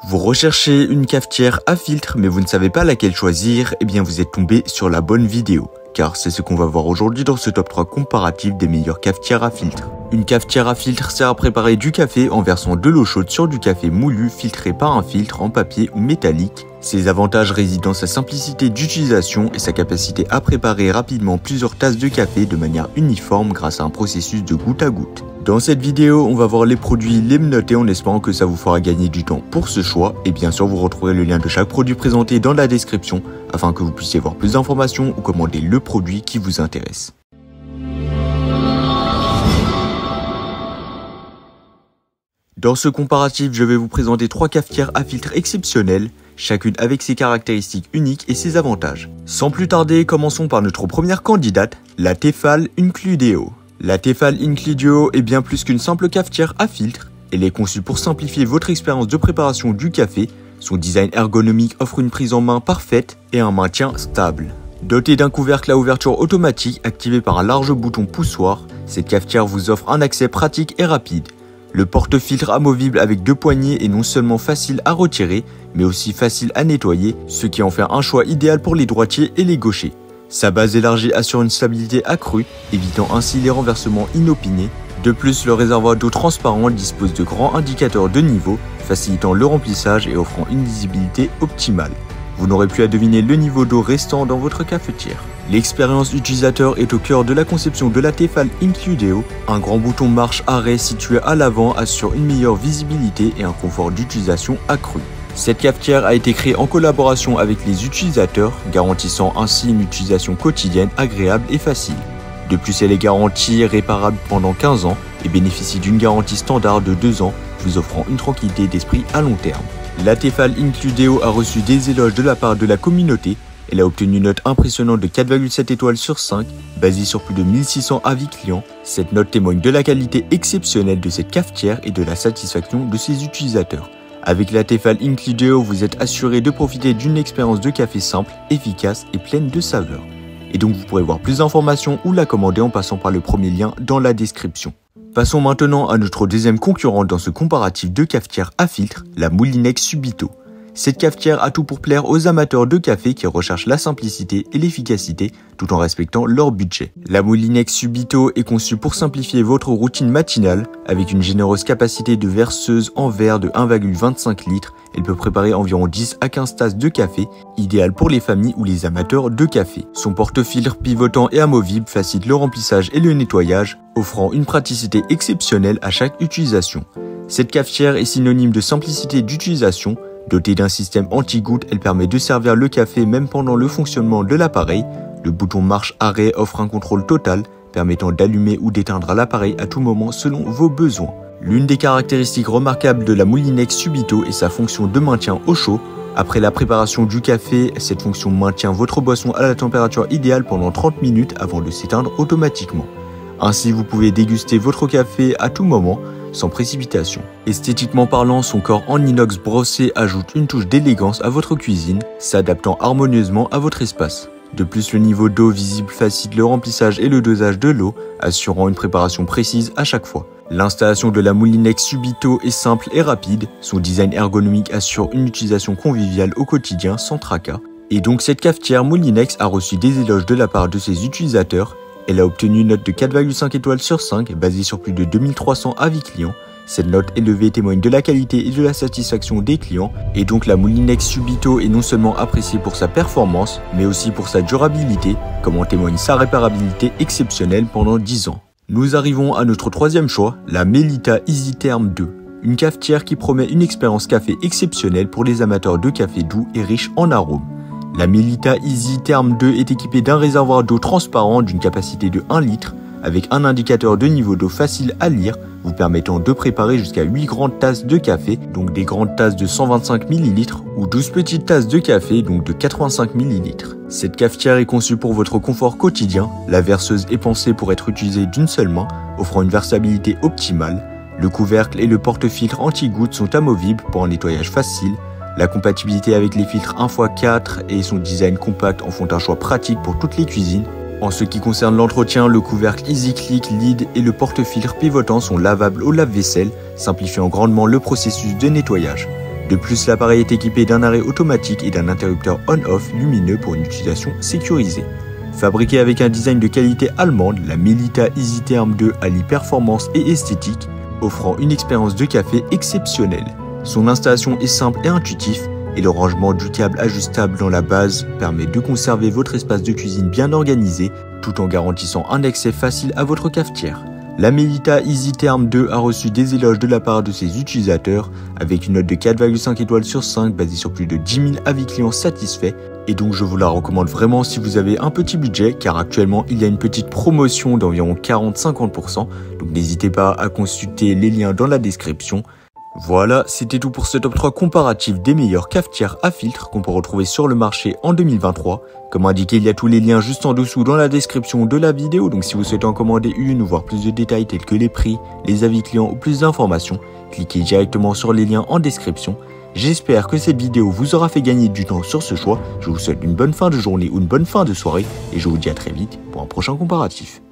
Vous recherchez une cafetière à filtre mais vous ne savez pas laquelle choisir, eh bien vous êtes tombé sur la bonne vidéo. Car c'est ce qu'on va voir aujourd'hui dans ce top 3 comparatif des meilleures cafetières à filtre. Une cafetière à filtre sert à préparer du café en versant de l'eau chaude sur du café moulu filtré par un filtre en papier ou métallique. Ses avantages résident dans sa simplicité d'utilisation et sa capacité à préparer rapidement plusieurs tasses de café de manière uniforme grâce à un processus de goutte à goutte. Dans cette vidéo, on va voir les produits, les noter en espérant que ça vous fera gagner du temps pour ce choix. Et bien sûr, vous retrouverez le lien de chaque produit présenté dans la description afin que vous puissiez voir plus d'informations ou commander le produit qui vous intéresse. Dans ce comparatif, je vais vous présenter 3 cafetières à filtre exceptionnelles, chacune avec ses caractéristiques uniques et ses avantages. Sans plus tarder, commençons par notre première candidate, la Tefal Includio. La Tefal Includio est bien plus qu'une simple cafetière à filtre. Elle est conçue pour simplifier votre expérience de préparation du café. Son design ergonomique offre une prise en main parfaite et un maintien stable. Dotée d'un couvercle à ouverture automatique activé par un large bouton poussoir, cette cafetière vous offre un accès pratique et rapide. Le porte-filtre amovible avec 2 poignées est non seulement facile à retirer, mais aussi facile à nettoyer, ce qui en fait un choix idéal pour les droitiers et les gauchers. Sa base élargie assure une stabilité accrue, évitant ainsi les renversements inopinés. De plus, le réservoir d'eau transparent dispose de grands indicateurs de niveau, facilitant le remplissage et offrant une lisibilité optimale. Vous n'aurez plus à deviner le niveau d'eau restant dans votre cafetière. L'expérience utilisateur est au cœur de la conception de la Tefal Includio. Un grand bouton marche-arrêt situé à l'avant assure une meilleure visibilité et un confort d'utilisation accru. Cette cafetière a été créée en collaboration avec les utilisateurs, garantissant ainsi une utilisation quotidienne agréable et facile. De plus, elle est garantie réparable pendant 15 ans et bénéficie d'une garantie standard de 2 ans, vous offrant une tranquillité d'esprit à long terme. La Tefal Includio a reçu des éloges de la part de la communauté. Elle a obtenu une note impressionnante de 4,7 étoiles sur 5, basée sur plus de 1600 avis clients. Cette note témoigne de la qualité exceptionnelle de cette cafetière et de la satisfaction de ses utilisateurs. Avec la Tefal Includio, vous êtes assuré de profiter d'une expérience de café simple, efficace et pleine de saveurs. Et donc vous pourrez voir plus d'informations ou la commander en passant par le premier lien dans la description. Passons maintenant à notre deuxième concurrente dans ce comparatif de cafetières à filtre, la Moulinex Subito. Cette cafetière a tout pour plaire aux amateurs de café qui recherchent la simplicité et l'efficacité tout en respectant leur budget. La Moulinex Subito est conçue pour simplifier votre routine matinale. Avec une généreuse capacité de verseuse en verre de 1,25 litres, elle peut préparer environ 10 à 15 tasses de café, idéal pour les familles ou les amateurs de café. Son porte-filtre pivotant et amovible facilite le remplissage et le nettoyage, offrant une praticité exceptionnelle à chaque utilisation. Cette cafetière est synonyme de simplicité d'utilisation. Dotée d'un système anti-goutte, elle permet de servir le café même pendant le fonctionnement de l'appareil. Le bouton marche-arrêt offre un contrôle total, permettant d'allumer ou d'éteindre l'appareil à tout moment selon vos besoins. L'une des caractéristiques remarquables de la Moulinex Subito est sa fonction de maintien au chaud. Après la préparation du café, cette fonction maintient votre boisson à la température idéale pendant 30 minutes avant de s'éteindre automatiquement. Ainsi, vous pouvez déguster votre café à tout moment, sans précipitation. Esthétiquement parlant, son corps en inox brossé ajoute une touche d'élégance à votre cuisine, s'adaptant harmonieusement à votre espace. De plus, le niveau d'eau visible facilite le remplissage et le dosage de l'eau, assurant une préparation précise à chaque fois. L'installation de la Moulinex Subito est simple et rapide, son design ergonomique assure une utilisation conviviale au quotidien sans tracas. Et donc cette cafetière Moulinex a reçu des éloges de la part de ses utilisateurs. Elle a obtenu une note de 4,5 étoiles sur 5, basée sur plus de 2300 avis clients. Cette note élevée témoigne de la qualité et de la satisfaction des clients, et donc la Moulinex Subito est non seulement appréciée pour sa performance, mais aussi pour sa durabilité, comme en témoigne sa réparabilité exceptionnelle pendant 10 ans. Nous arrivons à notre troisième choix, la Melita EasyTherm 2. Une cafetière qui promet une expérience café exceptionnelle pour les amateurs de café doux et riche en arômes. La Melita EasyTherm 2 est équipée d'un réservoir d'eau transparent d'une capacité de 1 litre avec un indicateur de niveau d'eau facile à lire vous permettant de préparer jusqu'à 8 grandes tasses de café, donc des grandes tasses de 125 ml ou 12 petites tasses de café, donc de 85 ml. Cette cafetière est conçue pour votre confort quotidien. La verseuse est pensée pour être utilisée d'une seule main, offrant une versabilité optimale. Le couvercle et le porte-filtre anti-goutte sont amovibles pour un nettoyage facile. La compatibilité avec les filtres 1x4 et son design compact en font un choix pratique pour toutes les cuisines. En ce qui concerne l'entretien, le couvercle EasyClick Lid et le porte-filtre pivotant sont lavables au lave-vaisselle, simplifiant grandement le processus de nettoyage. De plus, l'appareil est équipé d'un arrêt automatique et d'un interrupteur on-off lumineux pour une utilisation sécurisée. Fabriquée avec un design de qualité allemande, la Melita EasyTherm 2 allie performance et esthétique, offrant une expérience de café exceptionnelle. Son installation est simple et intuitive, et le rangement du câble ajustable dans la base permet de conserver votre espace de cuisine bien organisé, tout en garantissant un accès facile à votre cafetière. La Melita EasyTherm 2 a reçu des éloges de la part de ses utilisateurs, avec une note de 4,5 étoiles sur 5 basée sur plus de 10 000 avis clients satisfaits, et donc je vous la recommande vraiment si vous avez un petit budget, car actuellement il y a une petite promotion d'environ 40-50%, donc n'hésitez pas à consulter les liens dans la description. Voilà, c'était tout pour ce top 3 comparatif des meilleures cafetières à filtre qu'on peut retrouver sur le marché en 2023. Comme indiqué, il y a tous les liens juste en dessous dans la description de la vidéo, donc si vous souhaitez en commander une ou voir plus de détails tels que les prix, les avis clients ou plus d'informations, cliquez directement sur les liens en description. J'espère que cette vidéo vous aura fait gagner du temps sur ce choix. Je vous souhaite une bonne fin de journée ou une bonne fin de soirée et je vous dis à très vite pour un prochain comparatif.